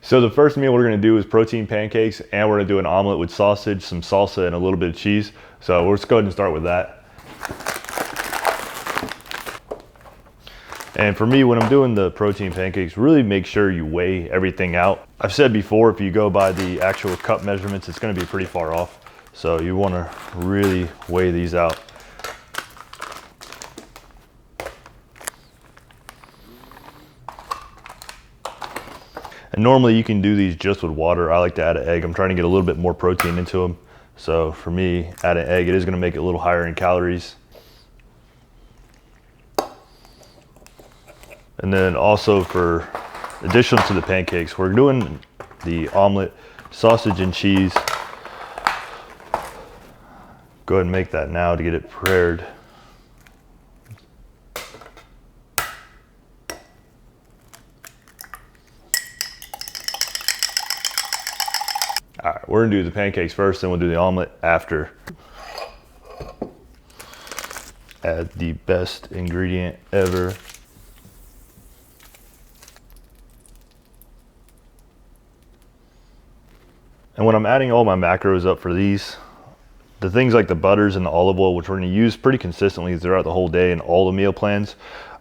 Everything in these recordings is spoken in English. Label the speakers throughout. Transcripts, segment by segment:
Speaker 1: So the first meal we're gonna do is protein pancakes, and we're gonna do an omelet with sausage, some salsa, and a little bit of cheese. So let's go ahead and start with that. And for me, when I'm doing the protein pancakes, really make sure you weigh everything out. I've said before, if you go by the actual cup measurements, it's gonna be pretty far off. So you wanna really weigh these out. And normally you can do these just with water. I like to add an egg. I'm trying to get a little bit more protein into them. So for me, add an egg, it is gonna make it a little higher in calories. And then also for additional to the pancakes, we're doing the omelet, sausage and cheese. Go ahead and make that now to get it prepared. All right, we're gonna do the pancakes first, then we'll do the omelet after. Add the best ingredient ever. And when I'm adding all my macros up for these, the things like the butters and the olive oil, which we're gonna use pretty consistently throughout the whole day in all the meal plans,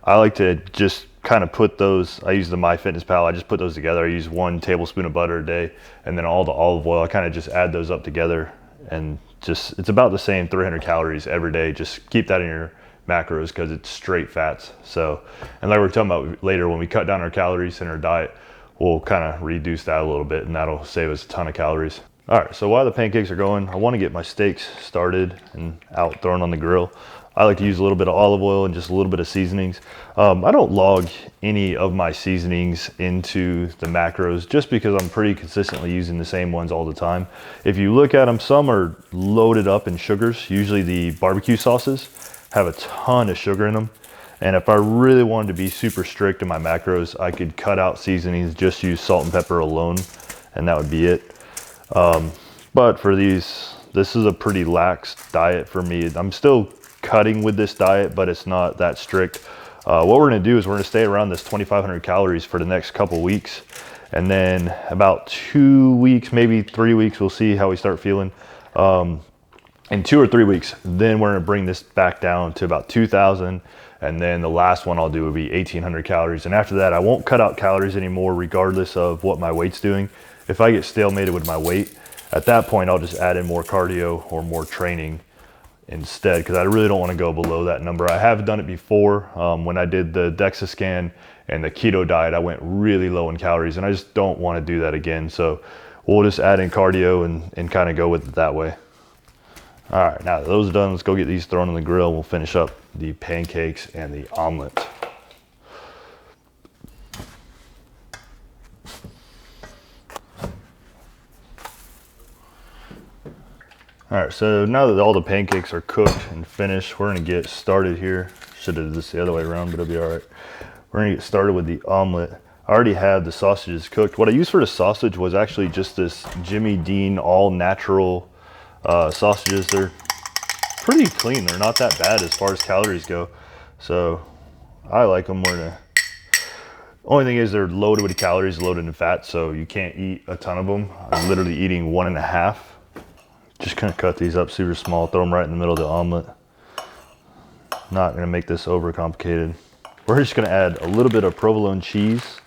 Speaker 1: I like to just kind of put those, I use the MyFitnessPal, I just put those together. I use 1 tablespoon of butter a day, and then all the olive oil, I kind of just add those up together, and just, it's about the same 300 calories every day. Just keep that in your macros because it's straight fats. So, and like we're talking about later, when we cut down our calories in our diet, we'll kind of reduce that a little bit, and that'll save us a ton of calories. All right, so while the pancakes are going, I want to get my steaks started and out thrown on the grill. I like to use a little bit of olive oil and just a little bit of seasonings. I don't log any of my seasonings into the macros just because I'm pretty consistently using the same ones all the time. If you look at them, some are loaded up in sugars. Usually the barbecue sauces have a ton of sugar in them. And if I really wanted to be super strict in my macros, I could cut out seasonings, just use salt and pepper alone, and that would be it. But for these, this is a pretty lax diet for me. I'm still cutting with this diet, but it's not that strict. What we're gonna do is we're gonna stay around this 2,500 calories for the next couple weeks. And then about 2 weeks, maybe 3 weeks, we'll see how we start feeling. In 2 or 3 weeks, then we're gonna bring this back down to about 2,000. And then the last one I'll do will be 1,800 calories. And after that, I won't cut out calories anymore, regardless of what my weight's doing. If I get stalemated with my weight, at that point, I'll just add in more cardio or more training instead, because I really don't want to go below that number. I have done it before. When I did the DEXA scan and the keto diet, I went really low in calories, and I just don't want to do that again. So we'll just add in cardio and kind of go with it that way. All right, now that those are done, let's go get these thrown on the grill. We'll finish up the pancakes and the omelet. All right, so now that all the pancakes are cooked and finished, we're gonna get started here. Should have did this the other way around, but it'll be all right. We're gonna get started with the omelet. I already have the sausages cooked. What I used for the sausage was actually just this Jimmy Dean all natural sausages. They're pretty clean. They're not that bad as far as calories go. So I like them. Only thing is they're loaded with calories, loaded in fat, so you can't eat a ton of them. I'm literally eating 1.5. Just gonna cut these up super small, throw them right in the middle of the omelet. Not gonna make this over complicated. We're just gonna add a little bit of provolone cheese.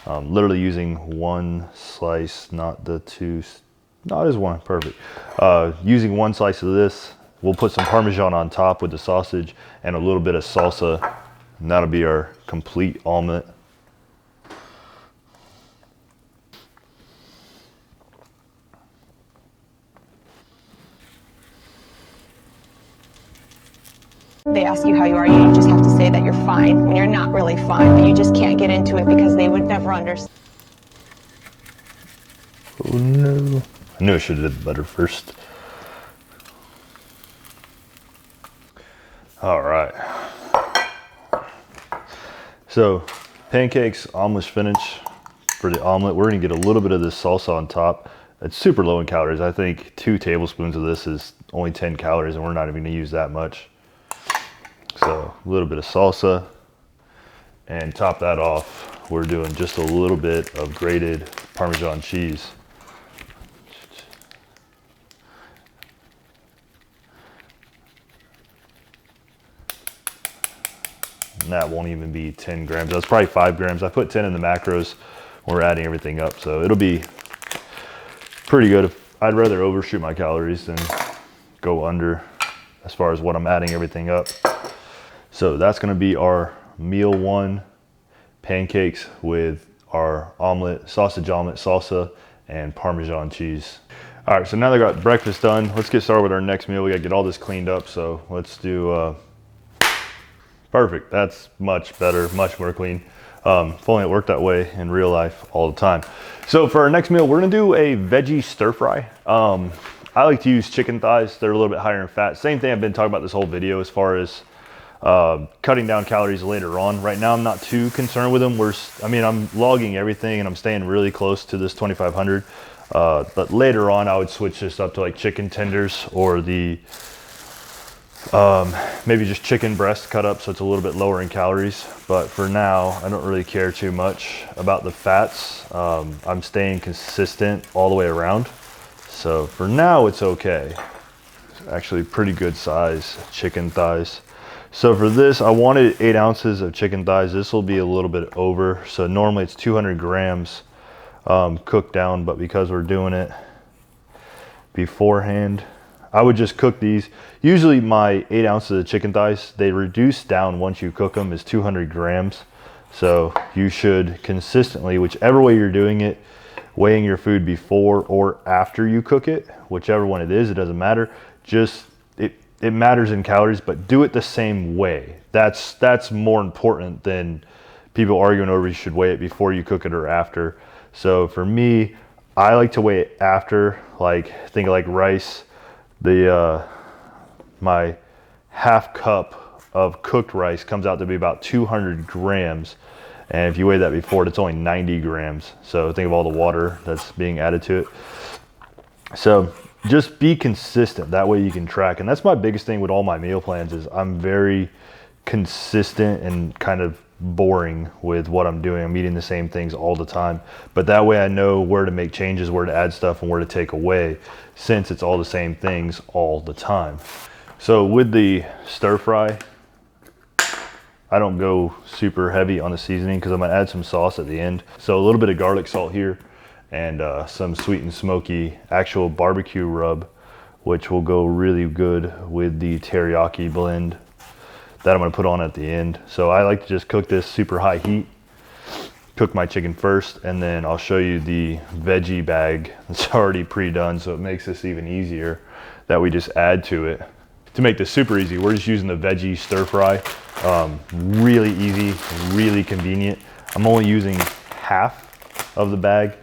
Speaker 1: Literally using 1 slice, not the 2. No, it is 1, perfect. Using 1 slice of this, we'll put some Parmesan on top with the sausage and a little bit of salsa, and that'll be our complete omelet.
Speaker 2: They ask you how you are, you just have to say that you're fine when you're not really fine, but you just can't get into it because they would never understand.
Speaker 1: Oh no. I knew I should have did the butter first. All right. So pancakes almost finished. For the omelet, we're gonna get a little bit of this salsa on top. It's super low in calories. I think 2 tablespoons of this is only 10 calories, and we're not even gonna use that much. So a little bit of salsa. And top that off, we're doing just a little bit of grated Parmesan cheese. And that won't even be 10 grams. That's probably 5 grams. I put 10 in the macros when we're adding everything up. So it'll be pretty good. I'd rather overshoot my calories than go under as far as what I'm adding everything up. So that's gonna be our meal one pancakes with our omelet, sausage omelet salsa, and Parmesan cheese. All right, so now that I got breakfast done, let's get started with our next meal. We gotta get all this cleaned up, so let's do, perfect, that's much better, much more clean. If only it worked that way in real life all the time. So for our next meal, we're gonna do a veggie stir fry. I like to use chicken thighs. They're a little bit higher in fat. Same thing I've been talking about this whole video as far as cutting down calories later on. Right now, I'm not too concerned with them. I'm logging everything and I'm staying really close to this 2,500. But later on, I would switch this up to like chicken tenders or the maybe just chicken breast cut up, so it's a little bit lower in calories. But for now, I don't really care too much about the fats. I'm staying consistent all the way around. So for now, it's okay. It's actually pretty good size chicken thighs. So for this, I wanted 8 ounces of chicken thighs. This will be a little bit over. So normally it's 200 grams cooked down, but because we're doing it beforehand, I would just cook these. Usually my 8 ounces of chicken thighs, they reduce down once you cook them, is 200 grams. So you should consistently, whichever way you're doing it, weighing your food before or after you cook it, whichever one it is, it doesn't matter. Just, it matters in calories, but do it the same way. That's more important than people arguing over you should weigh it before you cook it or after. So for me, I like to weigh it after, like think of like rice. My half cup of cooked rice comes out to be about 200 grams. And if you weigh that before, it's only 90 grams. So think of all the water that's being added to it. So just be consistent. That way you can track. And that's my biggest thing with all my meal plans is I'm very consistent and kind of boring with what I'm doing. I'm eating the same things all the time. But that way I know where to make changes, where to add stuff, and where to take away, since it's all the same things all the time. So with the stir fry, I don't go super heavy on the seasoning because I'm gonna add some sauce at the end. So a little bit of garlic salt here and some sweet and smoky actual barbecue rub, which will go really good with the teriyaki blend that I'm gonna put on at the end. So I like to just cook this super high heat, cook my chicken first, and then I'll show you the veggie bag that's already pre-done, so it makes this even easier that we just add to it. To make this super easy, we're just using the veggie stir fry. Really easy, really convenient. I'm only using half of the bag.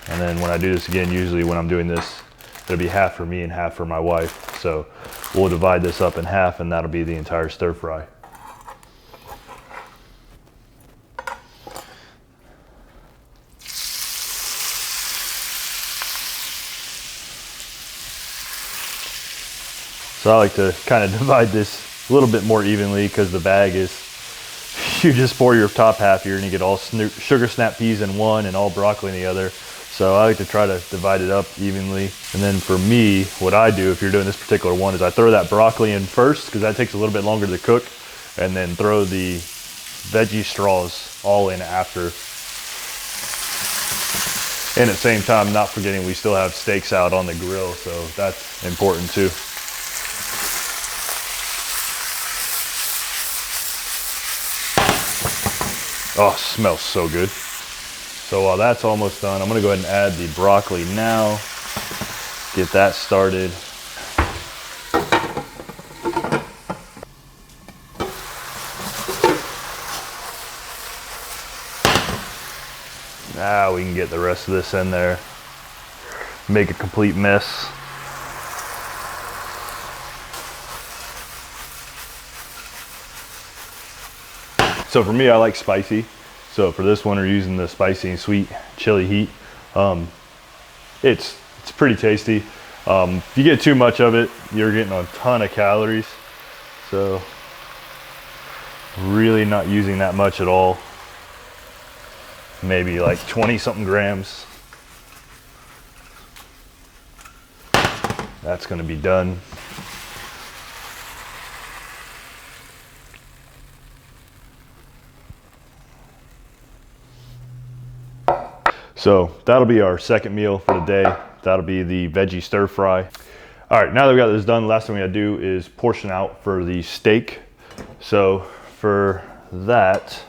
Speaker 1: And then when I do this again, usually when I'm doing this, it'll be half for me and half for my wife. So we'll divide this up in half and that'll be the entire stir fry. So I like to kind of divide this a little bit more evenly because the bag is, you just pour your top half here and you get all sugar snap peas in one and all broccoli in the other. So I like to try to divide it up evenly. And then for me, what I do if you're doing this particular one is I throw that broccoli in first because that takes a little bit longer to cook, and then throw the veggie straws all in after. And at the same time, not forgetting we still have steaks out on the grill, so that's important too. Oh, smells so good. So while that's almost done, I'm gonna go ahead and add the broccoli now. Get that started. Now we can get the rest of this in there. Make a complete mess. So for me, I like spicy. So for this one, we're using the spicy and sweet chili heat. It's pretty tasty. If you get too much of it, you're getting a ton of calories. So Really not using that much at all. Maybe like 20 something grams. That's gonna be done. So that'll be our second meal for the day. That'll be the veggie stir fry. All right, now that we got this done, the last thing we gotta do is portion out for the steak. So for that,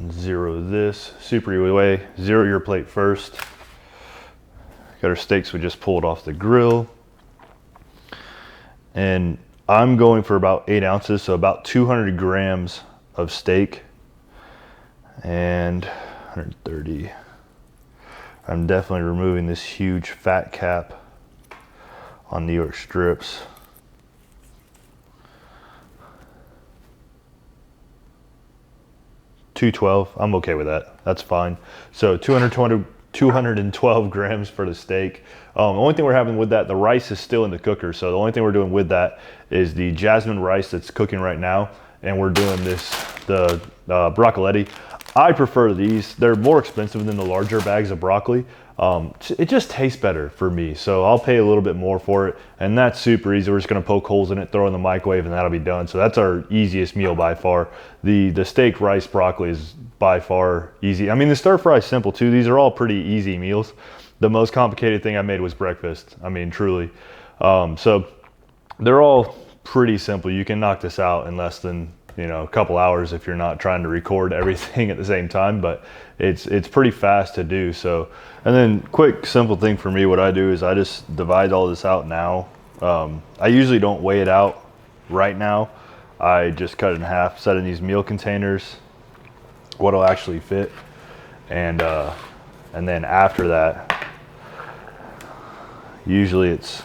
Speaker 1: zero this, super easy way, zero your plate first. Got our steaks we just pulled off the grill. And I'm going for about 8 ounces, so about 200 grams of steak and 130. I'm definitely removing this huge fat cap on New York strips. $212, I'm okay with that. That's fine. So 212 grams for the steak. The only thing we're having with that, the rice is still in the cooker. So the only thing we're doing with that is the jasmine rice that's cooking right now. And we're doing the broccoletti. I prefer these. They're more expensive than the larger bags of broccoli. It just tastes better for me. So I'll pay a little bit more for it. And that's super easy. We're just gonna poke holes in it, throw it in the microwave, and that'll be done. So that's our easiest meal by far. The steak, rice, broccoli is by far easy. I mean, the stir fry is simple too. These are all pretty easy meals. The most complicated thing I made was breakfast. I mean, truly. So they're all pretty simple. You can knock this out in less than, you know, a couple hours if you're not trying to record everything at the same time, but it's pretty fast to do. So, and then quick simple thing for me, what I do is I just divide all this out now. I usually don't weigh it out right now. I just cut it in half, set in these meal containers, what'll actually fit, and then after that, usually it's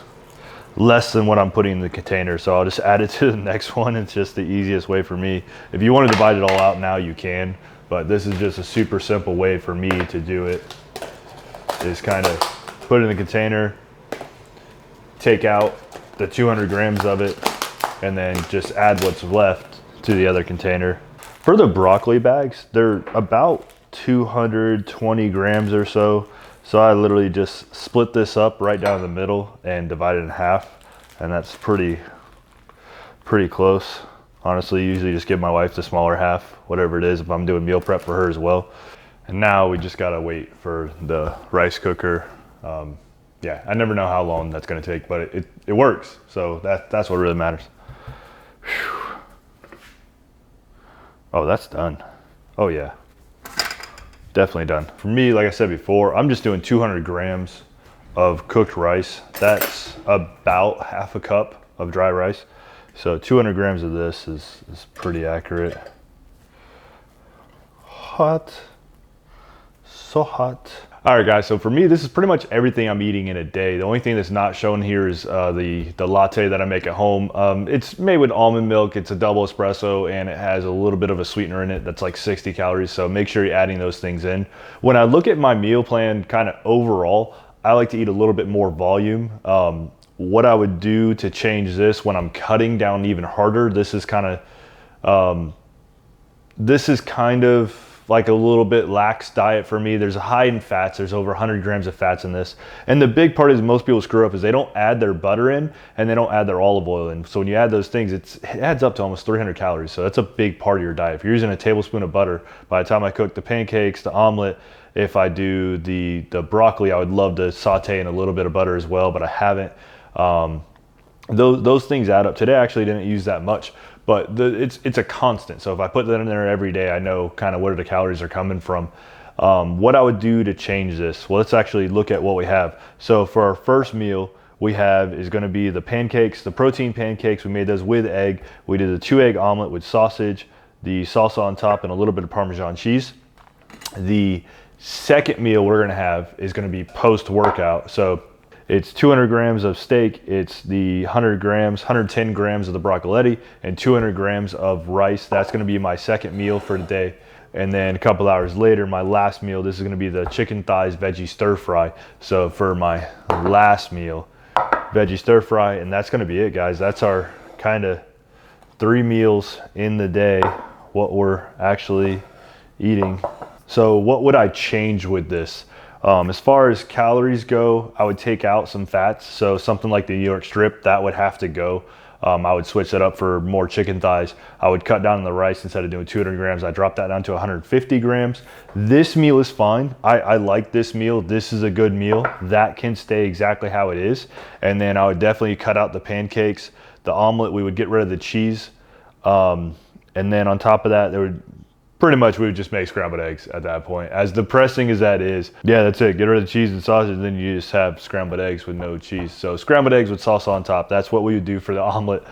Speaker 1: less than what I'm putting in the container, so I'll just add it to the next one. It's just the easiest way for me. If you want to divide it all out now, you can, but this is just a super simple way for me to do it. Is kind of put it in the container, take out the 200 grams of it, and then just add what's left to the other container. For the broccoli bags, they're about 220 grams or so. So I literally just split this up right down the middle and divide it in half. And that's pretty close. Honestly, usually just give my wife the smaller half, whatever it is, if I'm doing meal prep for her as well. And now we just gotta wait for the rice cooker. Yeah, I never know how long that's gonna take, but it works. So that's what really matters. Whew. Oh, that's done. Oh yeah. Definitely done. For me, like I said before, I'm just doing 200 grams of cooked rice. That's about half a cup of dry rice. So 200 grams of this is pretty accurate. Hot, so hot. All right guys, so for me, this is pretty much everything I'm eating in a day. The only thing that's not shown here is the latte that I make at home. It's made with almond milk. It's a double espresso and it has a little bit of a sweetener in it that's like 60 calories. So make sure you're adding those things in. When I look at my meal plan kind of overall, I like to eat a little bit more volume. What I would do to change this when I'm cutting down even harder, this is kind of like a little bit lax diet for me. There's a high in fats. There's over 100 grams of fats in this. And the big part is most people screw up is they don't add their butter in and they don't add their olive oil in. So when you add those things, it adds up to almost 300 calories. So that's a big part of your diet. If you're using a tablespoon of butter, by the time I cook the pancakes, the omelet, if I do the broccoli, I would love to saute in a little bit of butter as well, but I haven't. Those things add up. Today I actually didn't use that much. But it's a constant. So if I put that in there every day, I know kind of where the calories are coming from. What I would do to change this, well, let's actually look at what we have. So for our first meal, we have is going to be the pancakes, the protein pancakes. We made those with egg. We did a 2-egg omelet with sausage, the salsa on top, and a little bit of Parmesan cheese. The second meal we're going to have is going to be post-workout. So it's 200 grams of steak, it's the 110 grams of the broccoletti, and 200 grams of rice. That's gonna be my second meal for the day. And then a couple hours later, my last meal, this is gonna be the chicken thighs veggie stir fry. So for my last meal, veggie stir fry, and that's gonna be it, guys. That's our kind of 3 meals in the day, what we're actually eating. So what would I change with this? As far as calories go, I would take out some fats. So something like the New York strip, that would have to go. I would switch that up for more chicken thighs. I would cut down on the rice. Instead of doing 200 grams, I dropped that down to 150 grams. This meal is fine. I like this meal. This is a good meal. That can stay exactly how it is. And then I would definitely cut out the pancakes, the omelet. We would get rid of the cheese. And then on top of that, there would pretty much, we would just make scrambled eggs at that point. As depressing as that is, yeah, that's it. Get rid of the cheese and sausage, and then you just have scrambled eggs with no cheese. So scrambled eggs with sauce on top, that's what we would do for the omelet.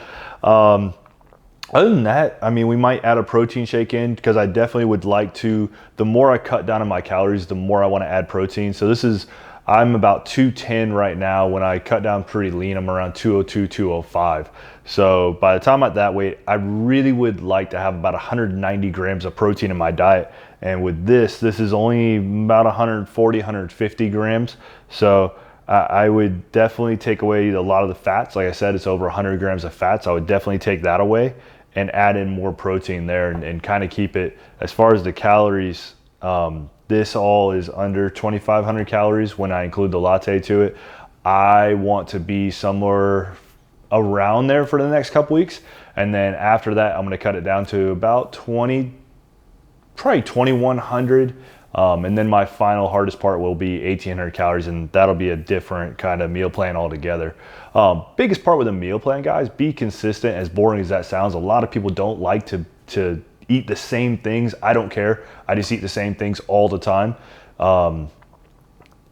Speaker 1: Other than that, I mean, we might add a protein shake in, because I definitely would like to, the more I cut down on my calories, the more I want to add protein. So this is, I'm about 210 right now. When I cut down pretty lean, I'm around 202, 205. So by the time I'm at that weight, I really would like to have about 190 grams of protein in my diet. And with this is only about 140, 150 grams. So I would definitely take away a lot of the fats. Like I said, it's over 100 grams of fats. I would definitely take that away and add in more protein there, and kind of keep it, as far as the calories, this all is under 2,500 calories when I include the latte to it. I want to be somewhere around there for the next couple weeks. And then after that, I'm going to cut it down to about 20, probably 2,100. And then my final hardest part will be 1,800 calories, and that'll be a different kind of meal plan altogether. Biggest part with a meal plan, guys, be consistent. As boring as that sounds, a lot of people don't like to eat the same things. I don't care. I just eat the same things all the time.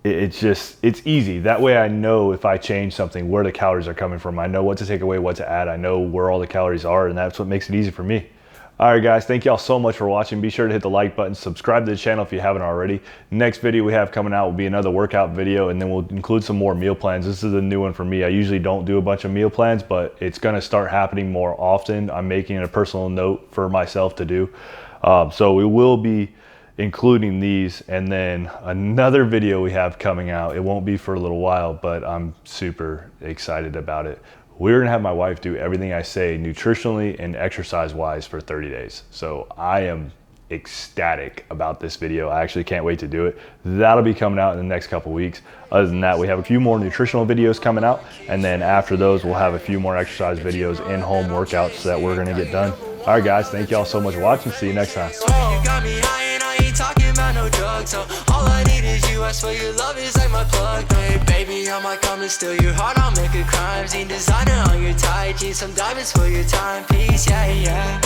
Speaker 1: It's easy. That way I know if I change something, where the calories are coming from. I know what to take away, what to add. I know where all the calories are, and that's what makes it easy for me. All right, guys, thank y'all so much for watching. Be sure to hit the like button, subscribe to the channel if you haven't already. Next video we have coming out will be another workout video, and then we'll include some more meal plans. This is a new one for me. I usually don't do a bunch of meal plans, but it's gonna start happening more often. I'm making it a personal note for myself to do. So we will be including these, and then another video we have coming out. It won't be for a little while, but I'm super excited about it. We're gonna have my wife do everything I say nutritionally and exercise wise for 30 days. So I am ecstatic about this video. I actually can't wait to do it. That'll be coming out in the next couple weeks. Other than that, we have a few more nutritional videos coming out, and then after those we'll have a few more exercise videos, in-home workouts that we're gonna get done. All right, guys, thank y'all so much for watching. See you next time.
Speaker 3: Talking about no drugs, so all I need is you. I swear your love is like my plug. Hey, baby, I might come and steal your heart. I'll make a crime scene, designer on your tight jeans, some diamonds for your timepiece. Yeah, yeah.